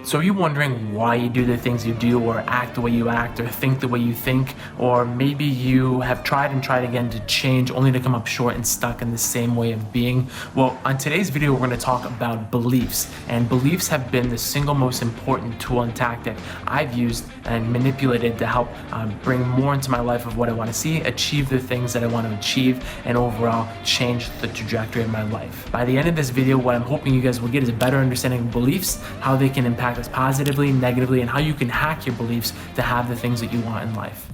So are you wondering why you do the things you do, or act the way you act, or think the way you think? Or maybe you have tried and tried again to change only to come up short and stuck in the same way of being? Well, on today's video, we're going to talk about beliefs. And beliefs have been the single most important tool and tactic I've used and manipulated to help bring more into my life of what I want to see, achieve the things that I want to achieve, and overall change the trajectory of my life. By the end of this video, what I'm hoping you guys will get is a better understanding of beliefs, how they can impact us positively, negatively, and how you can hack your beliefs to have the things that you want in life.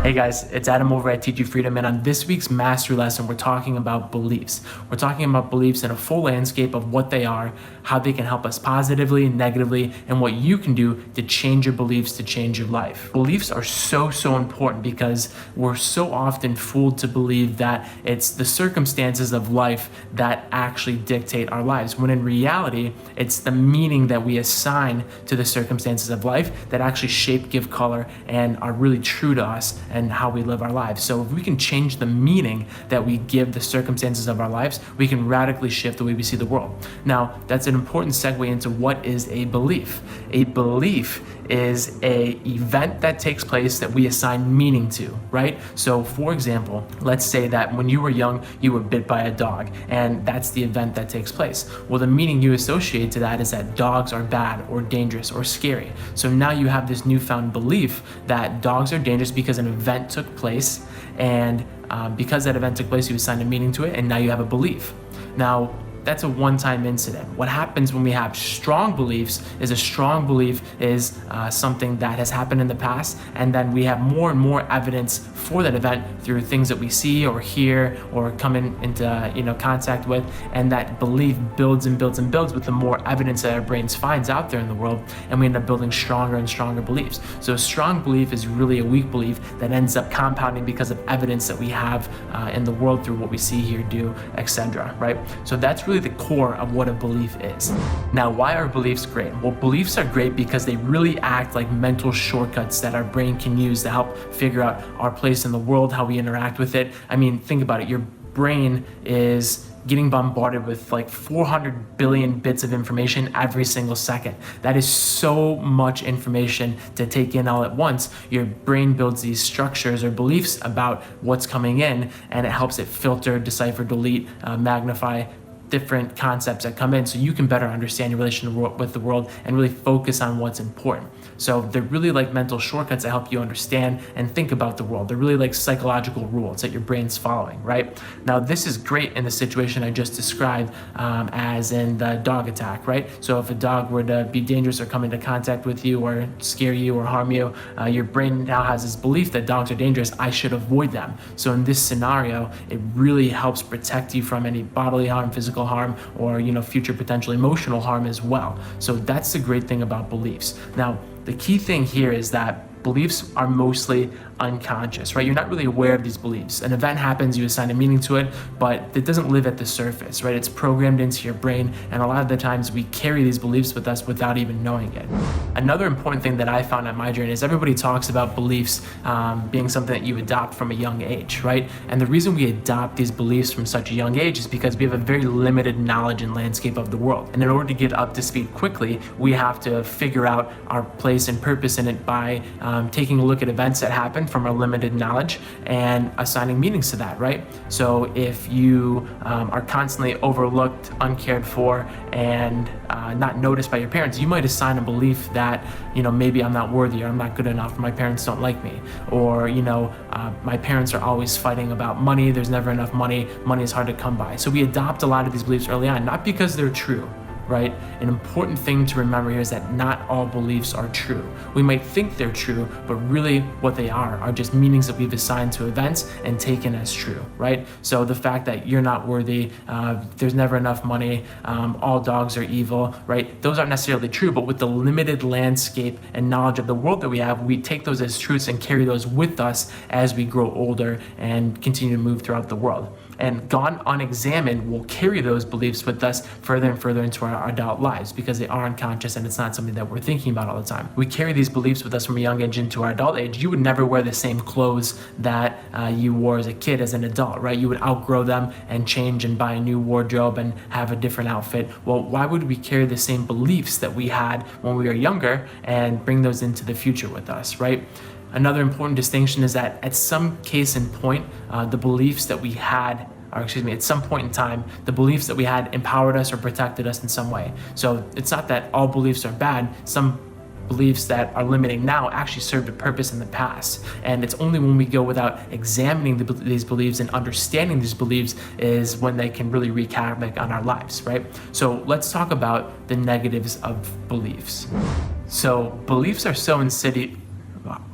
Hey guys, it's Adam over at Teach You Freedom, and on this week's mastery lesson, we're talking about beliefs. We're talking about beliefs in a full landscape of what they are, how they can help us positively, negatively, and what you can do to change your beliefs to change your life. Beliefs are so important because we're so often fooled to believe that it's the circumstances of life that actually dictate our lives, when in reality, it's the meaning that we assign to the circumstances of life that actually shape, give color, and are really true to us and how we live our lives. So if we can change the meaning that we give the circumstances of our lives, we can radically shift the way we see the world. Now, that's an important segue into what is a belief. A belief is an event that takes place that we assign meaning to, right? So for example, let's say that when you were young, you were bit by a dog, and that's the event that takes place. Well, the meaning you associate to that is that dogs are bad or dangerous or scary. So now you have this newfound belief that dogs are dangerous because an event took place, and because that event took place, you assigned a meaning to it, and now you have a belief. Now, that's a one-time incident. What happens when we have strong beliefs is a strong belief is something that has happened in the past, and then we have more and more evidence for that event through things that we see or hear or come into contact with, and that belief builds and builds and builds with the more evidence that our brains finds out there in the world, and we end up building stronger and stronger beliefs. So a strong belief is really a weak belief that ends up compounding because of evidence that we have in the world through what we see, hear, do, etc. Right? So that's really the core of what a belief is. Now, why are beliefs great? Well, beliefs are great because they really act like mental shortcuts that our brain can use to help figure out our place in the world, how we interact with it. I mean, think about it. Your brain is getting bombarded with like 400 billion bits of information every single second. That is so much information to take in all at once. Your brain builds these structures or beliefs about what's coming in, and it helps it filter, decipher, delete, magnify different concepts that come in, so you can better understand your relationship with the world and really focus on what's important. So they're really like mental shortcuts that help you understand and think about the world. They're really like psychological rules that your brain's following, right? Now, this is great in the situation I just described, as in the dog attack, right? So if a dog were to be dangerous or come into contact with you or scare you or harm you, your brain now has this belief that dogs are dangerous, I should avoid them. So in this scenario, it really helps protect you from any bodily harm, physical harm, or future potential emotional harm as well. So that's the great thing about beliefs. Now, the key thing here is that beliefs are mostly unconscious, right? You're not really aware of these beliefs. An event happens, you assign a meaning to it, but it doesn't live at the surface, right? It's programmed into your brain, and a lot of the times we carry these beliefs with us without even knowing it. Another important thing that I found on my journey is everybody talks about beliefs being something that you adopt from a young age, right? And the reason we adopt these beliefs from such a young age is because we have a very limited knowledge and landscape of the world. And in order to get up to speed quickly, we have to figure out our place and purpose in it by taking a look at events that happen from our limited knowledge and assigning meanings to that, right? So if you are constantly overlooked, uncared for, and not noticed by your parents, you might assign a belief that, maybe I'm not worthy, or I'm not good enough, or my parents don't like me, or, my parents are always fighting about money, there's never enough money, money is hard to come by. So we adopt a lot of these beliefs early on, not because they're true, right? An important thing to remember here is that not all beliefs are true. We might think they're true, but really what they are just meanings that we've assigned to events and taken as true, right? So the fact that you're not worthy, there's never enough money, all dogs are evil, right? Those aren't necessarily true, but with the limited landscape and knowledge of the world that we have, we take those as truths and carry those with us as we grow older and continue to move throughout the world. And gone unexamined, we'll carry those beliefs with us further and further into our adult lives because they are unconscious and it's not something that we're thinking about all the time. We carry these beliefs with us from a young age into our adult age. You would never wear the same clothes that you wore as a kid as an adult, right? You would outgrow them and change and buy a new wardrobe and have a different outfit. Well, why would we carry the same beliefs that we had when we were younger and bring those into the future with us, right? Another important distinction is that at some case in point, the beliefs that we had, at some point in time, the beliefs that we had empowered us or protected us in some way. So it's not that all beliefs are bad. Some beliefs that are limiting now actually served a purpose in the past. And it's only when we go without examining these beliefs and understanding these beliefs is when they can really wreak havoc on our lives, right? So let's talk about the negatives of beliefs. So beliefs are so insidious.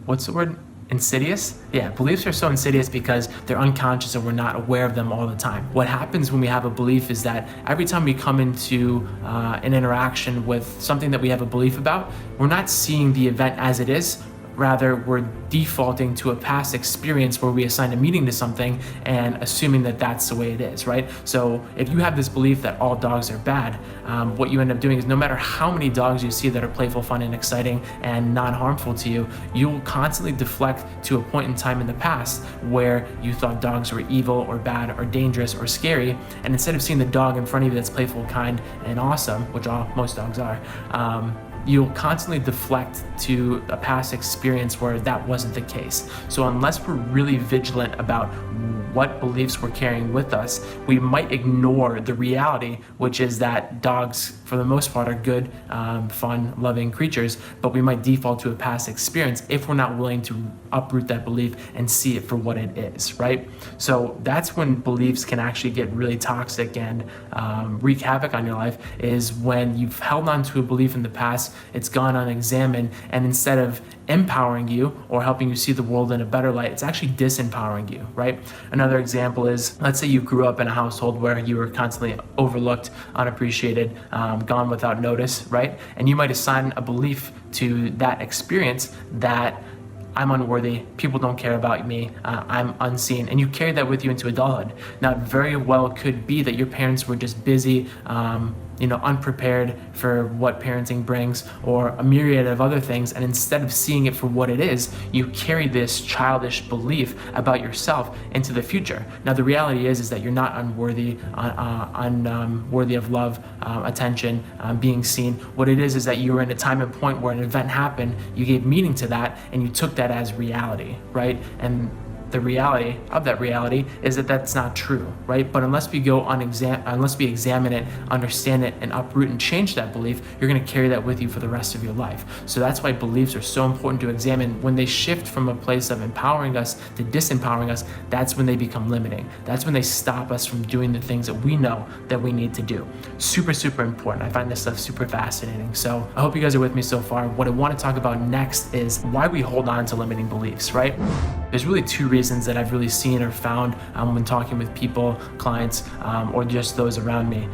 What's the word? Insidious? Yeah, beliefs are so insidious because they're unconscious and we're not aware of them all the time. What happens when we have a belief is that every time we come into an interaction with something that we have a belief about, we're not seeing the event as it is. Rather, we're defaulting to a past experience where we assign a meaning to something and assuming that that's the way it is, right? So if you have this belief that all dogs are bad, what you end up doing is no matter how many dogs you see that are playful, fun, and exciting and non-harmful to you, you'll constantly deflect to a point in time in the past where you thought dogs were evil or bad or dangerous or scary. And instead of seeing the dog in front of you that's playful, kind, and awesome, which most dogs are, you'll constantly deflect to a past experience where that wasn't the case. So unless we're really vigilant about what beliefs we're carrying with us, we might ignore the reality, which is that dogs, for the most part, are good, fun, loving creatures, but we might default to a past experience if we're not willing to uproot that belief and see it for what it is, right? So that's when beliefs can actually get really toxic and wreak havoc on your life, is when you've held on to a belief in the past, it's gone unexamined, and instead of empowering you or helping you see the world in a better light, it's actually disempowering you, right? Another example is, let's say you grew up in a household where you were constantly overlooked, unappreciated, gone without notice, right? And you might assign a belief to that experience that I'm unworthy, people don't care about me, I'm unseen, and you carry that with you into adulthood. Now, it very well could be that your parents were just busy, unprepared for what parenting brings, or a myriad of other things, and instead of seeing it for what it is, you carry this childish belief about yourself into the future. Now, the reality is that you're not unworthy, unworthy of love, attention, being seen. What it is that you were in a time and point where an event happened, you gave meaning to that, and you took that as reality, right? And the reality of that reality is that that's not true, right? But unless we examine it, understand it, and uproot and change that belief, you're going to carry that with you for the rest of your life. So that's why beliefs are so important to examine. When they shift from a place of empowering us to disempowering us, that's when they become limiting. That's when they stop us from doing the things that we know that we need to do. Super, super important. I find this stuff super fascinating. So I hope you guys are with me so far. What I want to talk about next is why we hold on to limiting beliefs, right? There's really two reasons that I've really seen or found when talking with people, clients, or just those around me.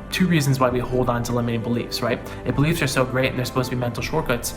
Two reasons why we hold on to limiting beliefs, right? If beliefs are so great and they're supposed to be mental shortcuts,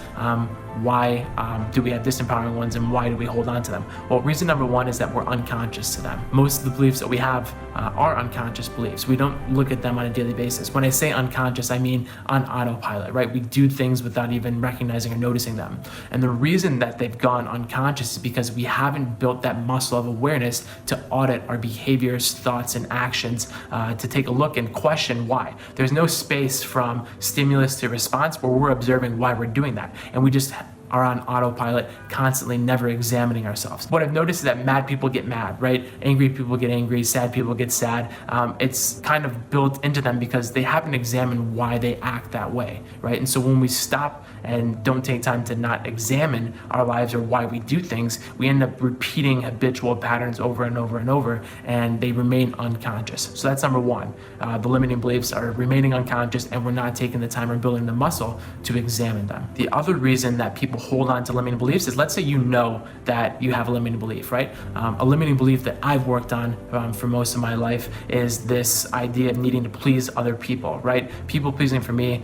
why do we have disempowering ones, and why do we hold on to them? Well, reason number one is that we're unconscious to them. Most of the beliefs that we have are unconscious beliefs. We don't look at them on a daily basis. When I say unconscious, I mean on autopilot, right? We do things without even recognizing or noticing them. And the reason that they've gone unconscious is because we haven't built that muscle of awareness to audit our behaviors, thoughts, and actions, to take a look and question why. There's no space from stimulus to response where we're observing why we're doing that. And we just are on autopilot, constantly never examining ourselves. What I've noticed is that mad people get mad, right? Angry people get angry, sad people get sad. It's kind of built into them because they haven't examined why they act that way, right? And so when we stop and don't take time to not examine our lives or why we do things, we end up repeating habitual patterns over and over and over, and they remain unconscious. So that's number one. The limiting beliefs are remaining unconscious, and we're not taking the time or building the muscle to examine them. The other reason that people hold on to limiting beliefs is, let's say you know that you have a limiting belief, right? A limiting belief that I've worked on for most of my life is this idea of needing to please other people, right? People pleasing for me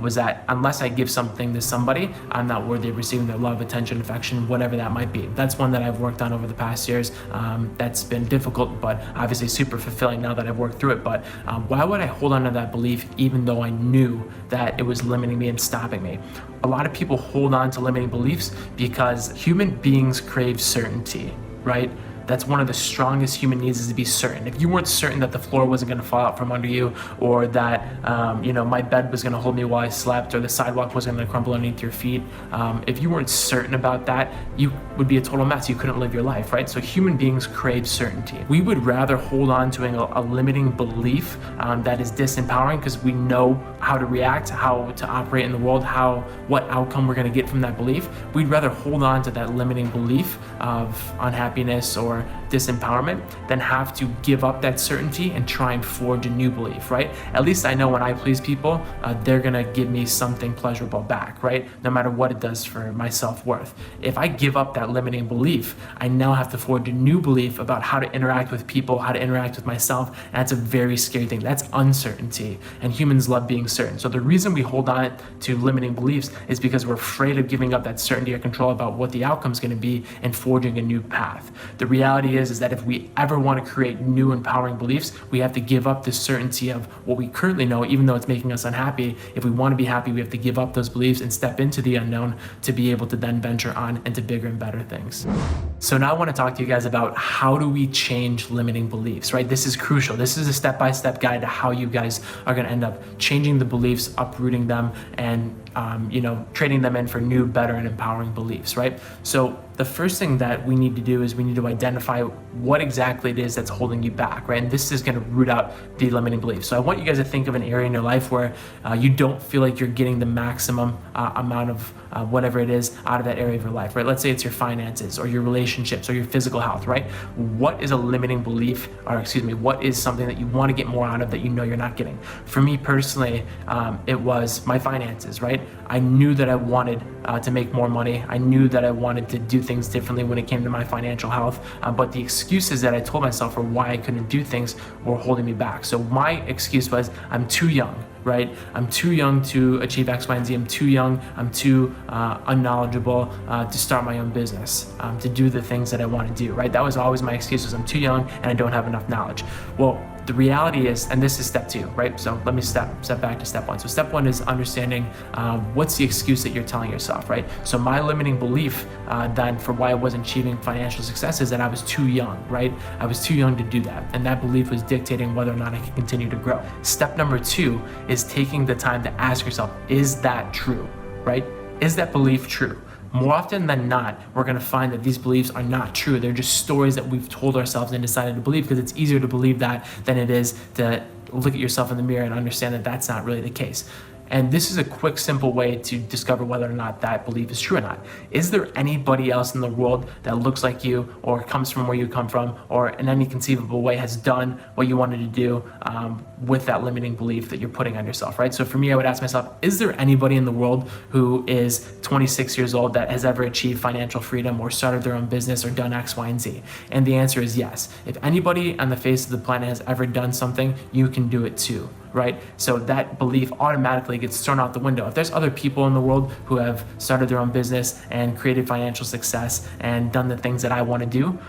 was that unless I give something to somebody, I'm not worthy of receiving their love, attention, affection, whatever that might be. That's one that I've worked on over the past years. That's been difficult, but obviously super fulfilling now that I've worked through it. But why would I hold on to that belief even though I knew that it was limiting me and stopping me? A lot of people hold on to limiting beliefs because human beings crave certainty, right? That's one of the strongest human needs, is to be certain. If you weren't certain that the floor wasn't going to fall out from under you, or that my bed was going to hold me while I slept, or the sidewalk wasn't going to crumble underneath your feet, if you weren't certain about that, you would be a total mess. You couldn't live your life, right? So human beings crave certainty. We would rather hold on to a limiting belief that is disempowering, because we know how to react, how to operate in the world, what outcome we're going to get from that belief. We'd rather hold on to that limiting belief of unhappiness or disempowerment than have to give up that certainty and try and forge a new belief, right? At least I know when I please people, they're gonna give me something pleasurable back, right? No matter what it does for my self-worth. If I give up that limiting belief, I now have to forge a new belief about how to interact with people, how to interact with myself, and that's a very scary thing. That's uncertainty, and humans love being certain. So the reason we hold on to limiting beliefs is because we're afraid of giving up that certainty or control about what the outcome is gonna be and forging a new path. The reality is that if we ever want to create new empowering beliefs, we have to give up the certainty of what we currently know, even though it's making us unhappy. If we want to be happy, we have to give up those beliefs and step into the unknown to be able to then venture on into bigger and better things. So now I want to talk to you guys about how do we change limiting beliefs, right? This is crucial. This is a step-by-step guide to how you guys are going to end up changing the beliefs, uprooting them, and trading them in for new, better, and empowering beliefs, right? So the first thing that we need to do is we need to identify what exactly it is that's holding you back, right? And this is going to root out the limiting beliefs. So I want you guys to think of an area in your life where you don't feel like you're getting the maximum amount of whatever it is out of that area of your life, right? Let's say it's your finances or your relationships or your physical health, right? What is a limiting belief, or what is something that you want to get more out of that you know you're not getting? For me personally, it was my finances, right? I knew that I wanted to make more money. I knew that I wanted to do things differently when it came to my financial health, but the excuses that I told myself for why I couldn't do things were holding me back. So my excuse was, I'm too young, right? I'm too young to achieve X, Y, and Z. I'm too young. I'm too unknowledgeable to start my own business, to do the things that I want to do, right? That was always my excuse, was I'm too young and I don't have enough knowledge. Well, the reality is, and this is step 2, right? So let me step back to step 1. So step 1 is understanding what's the excuse that you're telling yourself, right? So my limiting belief then for why I wasn't achieving financial success is that I was too young, right? I was too young to do that. And that belief was dictating whether or not I could continue to grow. Step number 2 is taking the time to ask yourself, is that true, right? Is that belief true? More often than not, we're going to find that these beliefs are not true. They're just stories that we've told ourselves and decided to believe, because it's easier to believe that than it is to look at yourself in the mirror and understand that that's not really the case. And this is a quick, simple way to discover whether or not that belief is true or not. Is there anybody else in the world that looks like you, or comes from where you come from, or in any conceivable way has done what you wanted to do with that limiting belief that you're putting on yourself, right? So for me, I would ask myself, is there anybody in the world who is 26 years old that has ever achieved financial freedom or started their own business or done X, Y, and Z? And the answer is yes. If anybody on the face of the planet has ever done something, you can do it too, right? So that belief automatically gets thrown out the window. If there's other people in the world who have started their own business and created financial success and done the things that I want to do,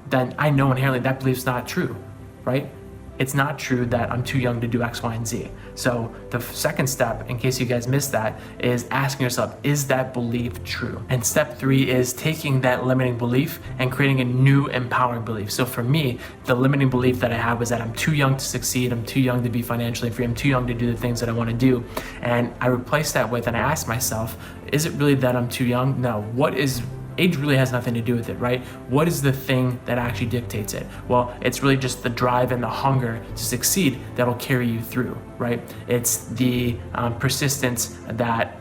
then I know inherently that belief's not true, right? It's not true that I'm too young to do X, Y, and Z. So the second step, in case you guys missed that, is asking yourself, is that belief true? And step 3 is taking that limiting belief and creating a new empowering belief. So for me, the limiting belief that I have was that I'm too young to succeed, I'm too young to be financially free, I'm too young to do the things that I want to do. And I replaced that with, and I asked myself, is it really that I'm too young? No. Age really has nothing to do with it, right? What is the thing that actually dictates it? Well, it's really just the drive and the hunger to succeed that'll carry you through, right? It's the persistence that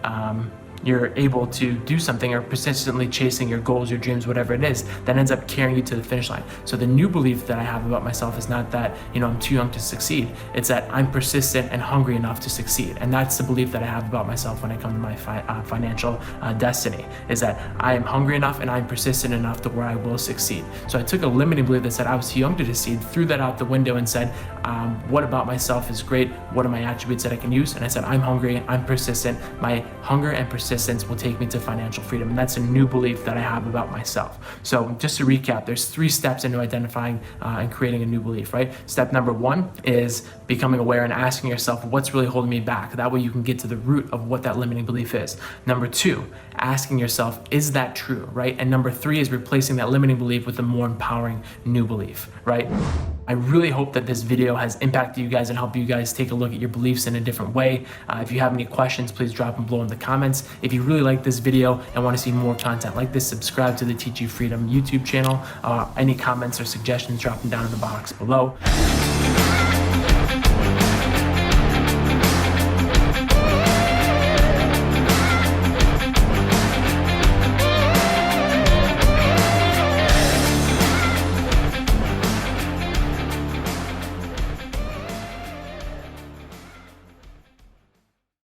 you're able to do something or persistently chasing your goals, your dreams, whatever it is, that ends up carrying you to the finish line. So the new belief that I have about myself is not that, I'm too young to succeed. It's that I'm persistent and hungry enough to succeed. And that's the belief that I have about myself when I come to my financial destiny, is that I am hungry enough and I'm persistent enough to where I will succeed. So I took a limiting belief that said I was too young to succeed, threw that out the window and said, what about myself is great? What are my attributes that I can use? And I said, I'm hungry, I'm persistent. My hunger and persistence will take me to financial freedom. And that's a new belief that I have about myself. So just to recap, there's 3 steps into identifying and creating a new belief, right? Step number 1 is becoming aware and asking yourself, what's really holding me back? That way you can get to the root of what that limiting belief is. Number 2, asking yourself, is that true, right? And number 3 is replacing that limiting belief with a more empowering new belief, right? I really hope that this video has impacted you guys and helped you guys take a look at your beliefs in a different way. If you have any questions, please drop them below in the comments. If you really like this video and want to see more content like this, subscribe to the Teach You Freedom YouTube channel. Any comments or suggestions, drop them down in the box below.